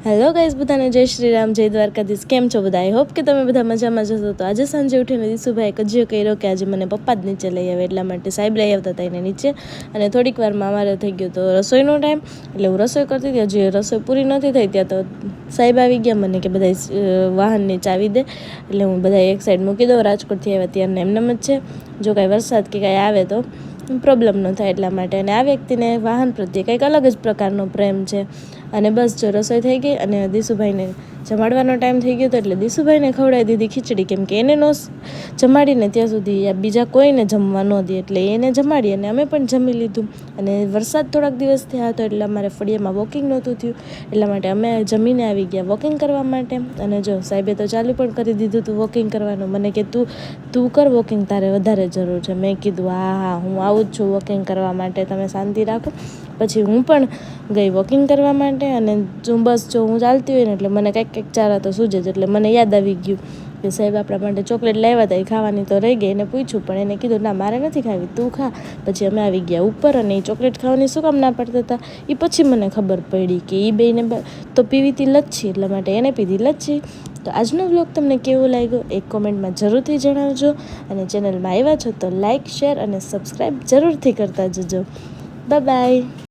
Hello guys, બધાને જય શ્રી રામ, જય દ્વારકાધીશ. કેમ છો બધા? આઈ હોપ કે તમે બધા મજામાં જશો. તો આજે સાંજે ઉઠીને દીશુભાઈ કજિયો કર્યો કે આજે મને પપ્પા જ નીચે લઈ આવે, એટલા માટે સાહેબ લઈ આવતા હતા એને નીચે. અને થોડીક વારમાં અમારે થઈ ગયો તો રસોઈનો ટાઈમ, એટલે હું રસોઈ કરતી હતી. હજી રસોઈ પૂરી નથી થઈ ત્યાં તો સાહેબ આવી ગયા. મને કે બધા વાહનની ચાવી દે, એટલે હું બધા એક સાઈડ મૂકી દઉં. રાજકોટથી આવ્યા ત્યારને એમનેમ જ છે, જો કાંઈ વરસાદ કે કાંઈ આવે તો પ્રોબ્લેમ ન થાય એટલા માટે. અને આ વ્યક્તિને વાહન પ્રત્યે કંઈક અલગ જ પ્રકારનો પ્રેમ છે. અને બસ જો રસોઈ થઈ ગઈ અને દીશુભાઈને જમાડવાનો ટાઈમ થઈ ગયો હતો, એટલે દીશુભાઈને ખવડાવી દીધી ખીચડી, કેમ કે એને નો જમાડીને ત્યાં સુધી બીજા કોઈને જમવા ન દે, એટલે એને જમાડી અને અમે પણ જમી લીધું. અને વરસાદ થોડાક દિવસ થયા હતો એટલે અમારે ફળિયામાં વોકિંગ નહોતું થયું, એટલા માટે અમે જમીને આવી ગયા વોકિંગ કરવા માટે. અને જો સાહેબે તો ચાલુ પણ કરી દીધું હતું વોકિંગ કરવાનું. મને કે તું કર વોકિંગ, તારે વધારે જરૂર છે. મેં કીધું હા હું આવું જ છું વોકિંગ કરવા માટે, તમે શાંતિ રાખો. પછી હું પણ ગઈ વોકિંગ કરવા માટે. અને બસ જો હું ચાલતી હોય ને એટલે મને કંઈક ચારા તો સૂજે જ, એટલે મને યાદ આવી ગયું કે સાહેબ આપણા માટે ચોકલેટ લાવ્યા હતા, એ ખાવાની તો રહી ગઈ. એને પૂછ્યું પણ એને કીધું ના મારે નથી ખાવી, તું ખા. પછી અમે આવી ગયા ઉપર, અને એ ચોકલેટ ખાવાની શું કામ ના પાડતા હતા એ પછી મને ખબર પડી કે એ બેને તો પીવી હતી લચ્છી, એટલા માટે એને પીધી લચ્છી. તો આજનો વ્લોગ તમને કેવો લાગ્યો એક કોમેન્ટમાં જરૂરથી જણાવજો. અને ચેનલમાં આવ્યા છો તો લાઇક, શેર અને સબસ્ક્રાઈબ જરૂરથી કરતા જજો. Bye bye.